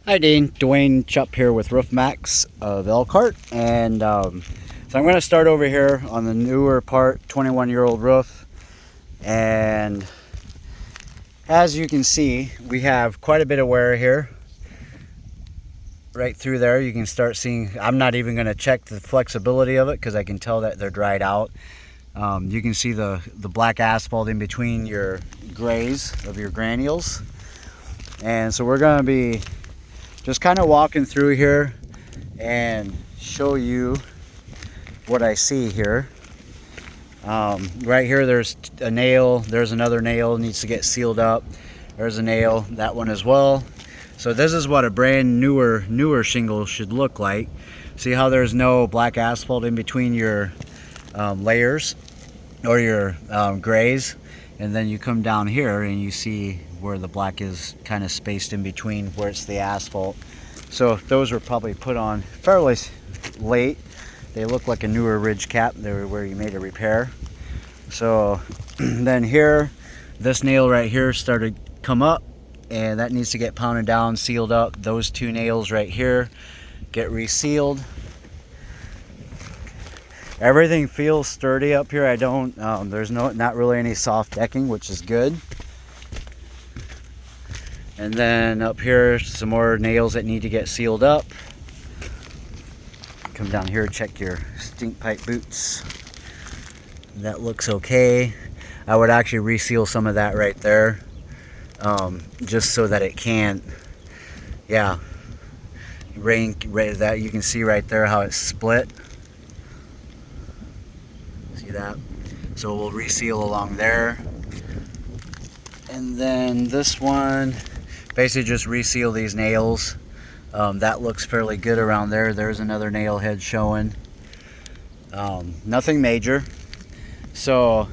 Hi Dean, Dwayne Chupp here with Roof Max of Elkhart, and so I'm going to start over here on the newer part, 21-year-old roof. And as you can see, we have quite a bit of wear here. Right through there, you can start seeing. I'm not even going to check the flexibility of it because I can tell that they're dried out. You can see the black asphalt in between your grays of your granules, and so we're going to be just kind of walking through here and show you what I see here. Right here there's a nail, there's another nail needs to get sealed up, there's a nail, that one as well. So this is what a brand newer shingle should look like. See how there's no black asphalt in between your layers or your grays, and then you come down here and you see where the black is kind of spaced in between where it's the asphalt. So those were probably put on fairly late. They look like a newer ridge cap. They were where you made a repair. So then here, this nail right here started to come up, and that needs to get pounded down, sealed up. Those two nails right here get resealed. Everything feels sturdy up here. There's not really any soft decking, which is good. And then up here, some more nails that need to get sealed up. Come down here, check your stink pipe boots. That looks okay. I would actually reseal some of that right there, just so that it can't, rain that. You can see right there how it's split. See that? So we'll reseal along there. And then this one, basically just reseal these nails. That looks fairly good around there. There's another nail head showing. Nothing major. So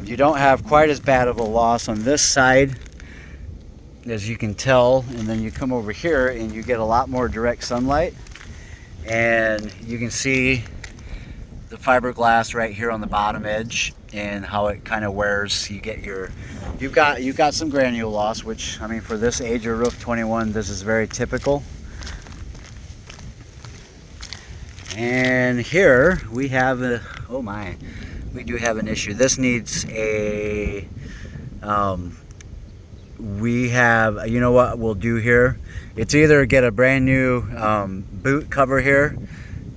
you don't have quite as bad of a loss on this side, as you can tell. And then you come over here and you get a lot more direct sunlight, and you can see the fiberglass right here on the bottom edge and how it kind of wears. You've got some granule loss, which, I mean, for this age of roof, 21, this is very typical. And here we have we do have an issue. This needs a you know what we'll do here? It's either get a brand new boot cover here.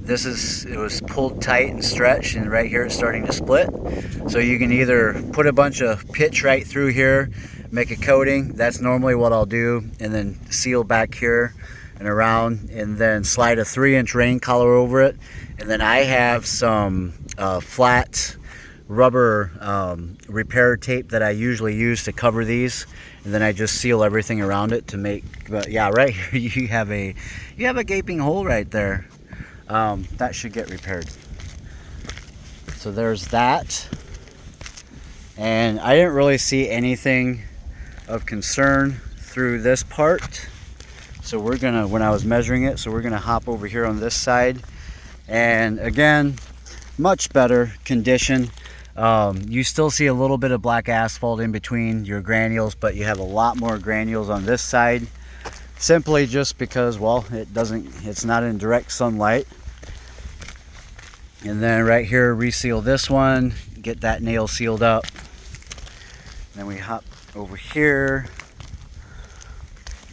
It was pulled tight and stretched, and right here it's starting to split. So you can either put a bunch of pitch right through here, make a coating. That's normally what I'll do, and then seal back here and around, and then slide a 3-inch rain collar over it. And then I have some flat rubber repair tape that I usually use to cover these, and then I just seal everything around it to make. But yeah, right here you have a gaping hole right there. That should get repaired. So there's that. And I didn't really see anything of concern through this part. So when I was measuring it, so we're gonna hop over here on this side. And again, much better condition. You still see a little bit of black asphalt in between your granules, but you have a lot more granules on this side. Simply just because, well, it's not in direct sunlight. And then right here, reseal this one, get that nail sealed up. Then we hop over here.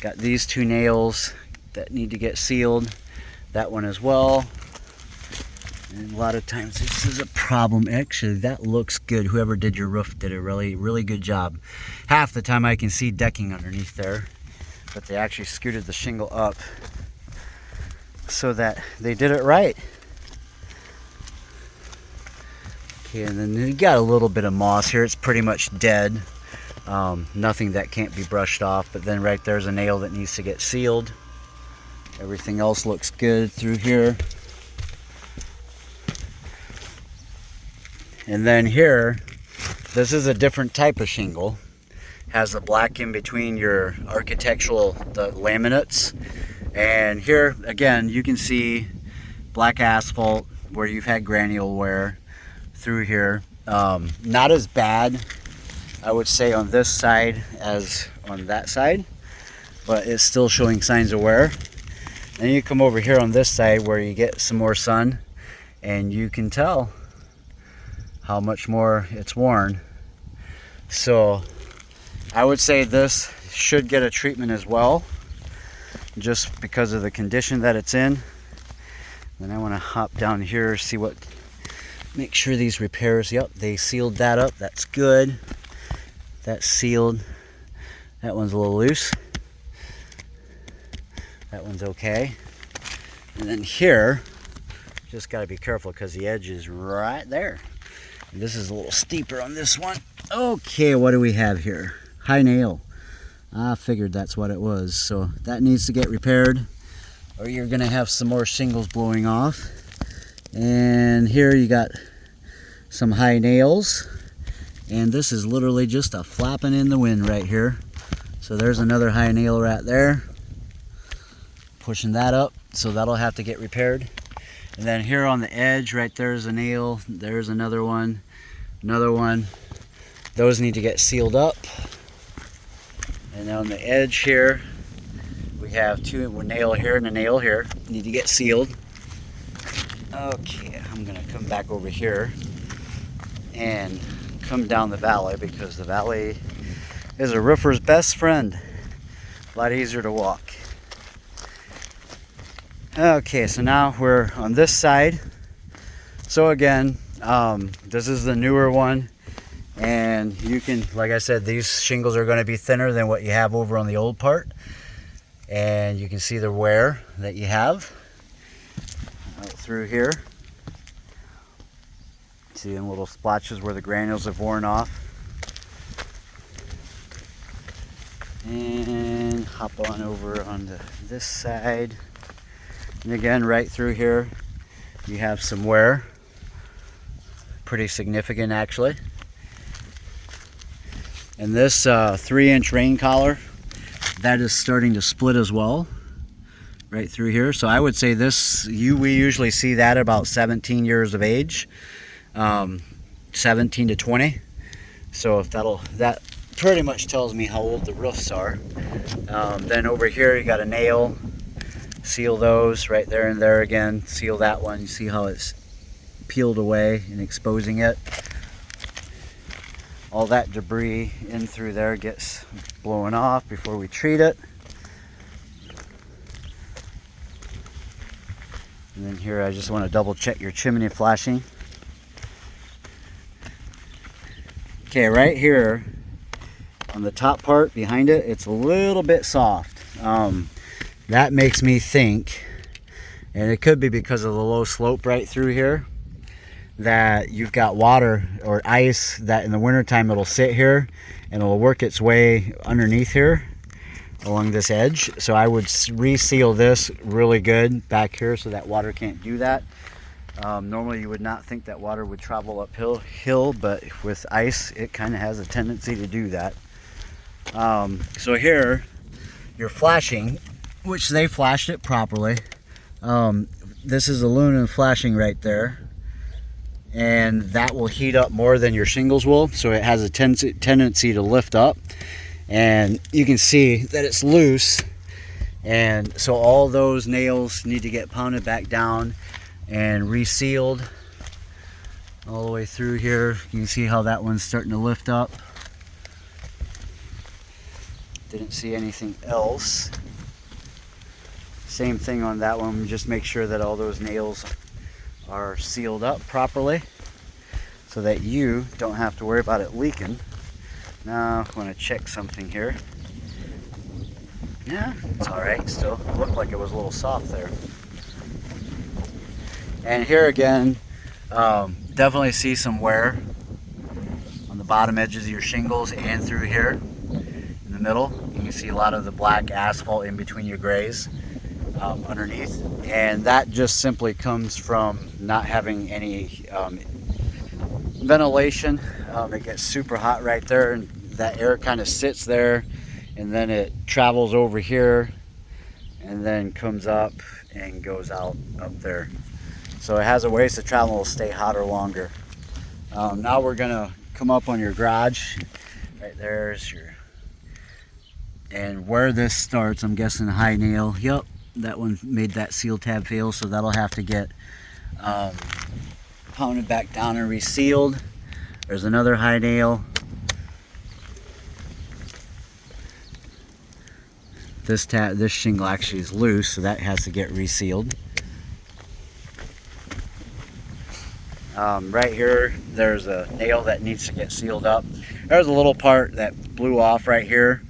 Got these two nails that need to get sealed. That one as well. And a lot of times this is a problem. Actually, that looks good. Whoever did your roof did a really good job. Half the time I can see decking underneath there, but they actually scooted the shingle up so that they did it right. Okay, and then you got a little bit of moss here. It's pretty much dead. Nothing that can't be brushed off. But then right there's a nail that needs to get sealed. Everything else looks good through here. And then here, this is a different type of shingle. Has the black in between your the laminates. And here, again, you can see black asphalt where you've had granule wear through here. Not as bad, I would say, on this side as on that side. but it's still showing signs of wear. And you come over here on this side where you get some more sun, and you can tell how much more it's worn. So I would say this should get a treatment as well, just because of the condition that it's in. Then I want to hop down here, see what, make sure these repairs, yep, they sealed that up. That's good. That's sealed. That one's a little loose. That one's okay. And then here, just got to be careful because the edge is right there. And this is a little steeper on this one. Okay, what do we have here? High nail. I figured that's what it was. So that needs to get repaired, or you're going to have some more shingles blowing off. And here you got some high nails. And this is literally just a flapping in the wind right here. So there's another high nail right there. Pushing that up, so that'll have to get repaired. And then here on the edge right there's a nail. There's another one. Another one. Those need to get sealed up. And on the edge here, we have two, a nail here and a nail here. Need to get sealed. Okay, I'm gonna come back over here and come down the valley, because the valley is a roofer's best friend. A lot easier to walk. Okay, so now we're on this side. So again, this is the newer one, and you can, like I said, these shingles are going to be thinner than what you have over on the old part, and you can see the wear that you have out through here. Seeing little splotches where the granules have worn off. And hop on over onto this side. And again, right through here, you have some wear. Pretty significant, actually. And this 3-inch rain collar, that is starting to split as well, right through here. So I would say this, we usually see that about 17 years of age, 17 to 20. So if that pretty much tells me how old the roofs are. Then over here, you got a nail. Seal those right there and there again. Seal that one. You see how it's peeled away and exposing it. All that debris in through there gets blown off before we treat it. And then here I just want to double check your chimney flashing. Okay, right here on the top part behind it, it's a little bit soft. That makes me think, and it could be because of the low slope right through here, that you've got water or ice that in the wintertime it'll sit here and it'll work its way underneath here along this edge. So I would reseal this really good back here so that water can't do that. Normally you would not think that water would travel uphill, but with ice it kind of has a tendency to do that. So here you're flashing, which they flashed it properly. This is aluminum flashing right there, and that will heat up more than your shingles will, so it has a tendency to lift up, and you can see that it's loose, and so all those nails need to get pounded back down and resealed all the way through here. You can see how that one's starting to lift up. Didn't see anything else. Same thing on that one. Just make sure that all those nails are sealed up properly so that you don't have to worry about it leaking. Now I want to check something here. Yeah, it's alright still. It looked like it was a little soft there. And here again, definitely see some wear on the bottom edges of your shingles and through here in the middle. You can see a lot of the black asphalt in between your grays. Underneath, and that just simply comes from not having any ventilation. It gets super hot right there, and that air kind of sits there, and then it travels over here and then comes up and goes out up there. So it has a ways to travel to stay hotter longer. Now we're gonna come up on your garage. Right there's your And where this starts, I'm guessing high nail. Yep, that one made that seal tab fail, so that'll have to get pounded back down and resealed. There's another high nail. This shingle actually is loose, so that has to get resealed. Right here, there's a nail that needs to get sealed up. There's a little part that blew off right here,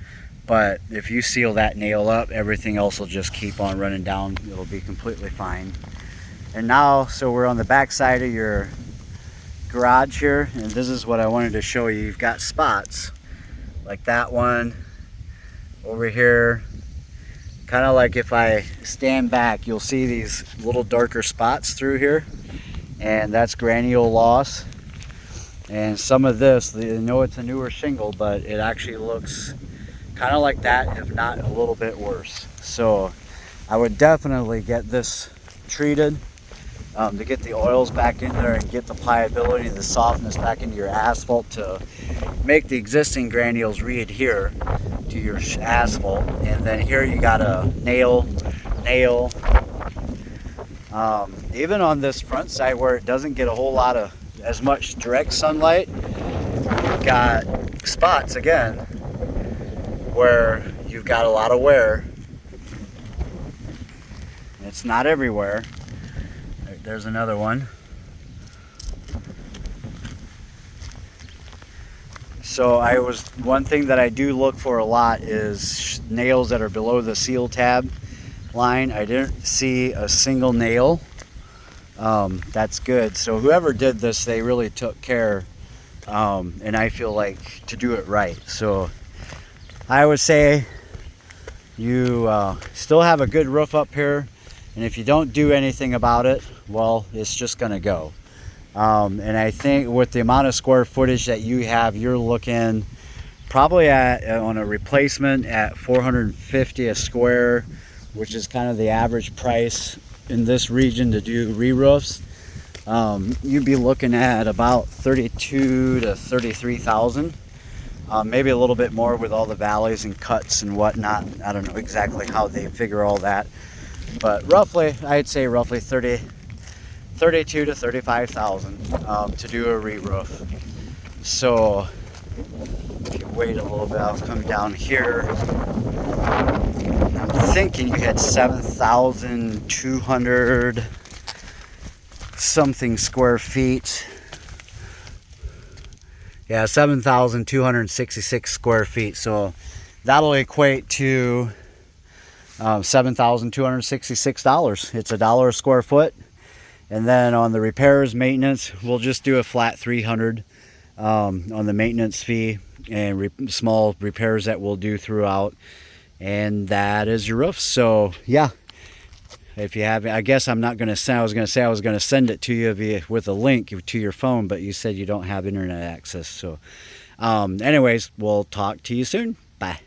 but if you seal that nail up, everything else will just keep on running down. It'll be completely fine. And now, so we're on the back side of your garage here, and this is what I wanted to show you. You've got spots like that one over here. Kind of like if I stand back, you'll see these little darker spots through here, and that's granule loss. And some of this, I know it's a newer shingle, but it actually looks kind of like that, if not a little bit worse. So I would definitely get this treated to get the oils back in there and get the pliability, the softness back into your asphalt to make the existing granules re-adhere to your asphalt. And then here you got a nail. Even on this front side where it doesn't get a whole lot of as much direct sunlight, you've got spots again where you've got a lot of wear. It's not everywhere. There's another one. So one thing that I do look for a lot is nails that are below the seal tab line. I didn't see a single nail. That's good. So whoever did this, they really took care, and I feel like to do it right. So I would say you still have a good roof up here, and if you don't do anything about it, well, it's just gonna go. And I think with the amount of square footage that you have, you're looking probably at on a replacement at $450 a square, which is kind of the average price in this region to do re-roofs. You'd be looking at about 32 to 33,000, maybe a little bit more with all the valleys and cuts and whatnot. I don't know exactly how they figure all that, but roughly, I'd say roughly 32 to 35,000 to do a re-roof. So if you wait a little bit, I'll come down here. I'm thinking you had 7,200 something square feet. Yeah, 7,266 square feet. So that'll equate to $7,266. It's $1 a square foot. And then on the repairs, maintenance, we'll just do a flat 300 on the maintenance fee and small repairs that we'll do throughout. And that is your roof. So yeah, if you have, I guess I'm not going to send, I was going to send it to you with a link to your phone, but you said you don't have internet access. So anyways, we'll talk to you soon. Bye.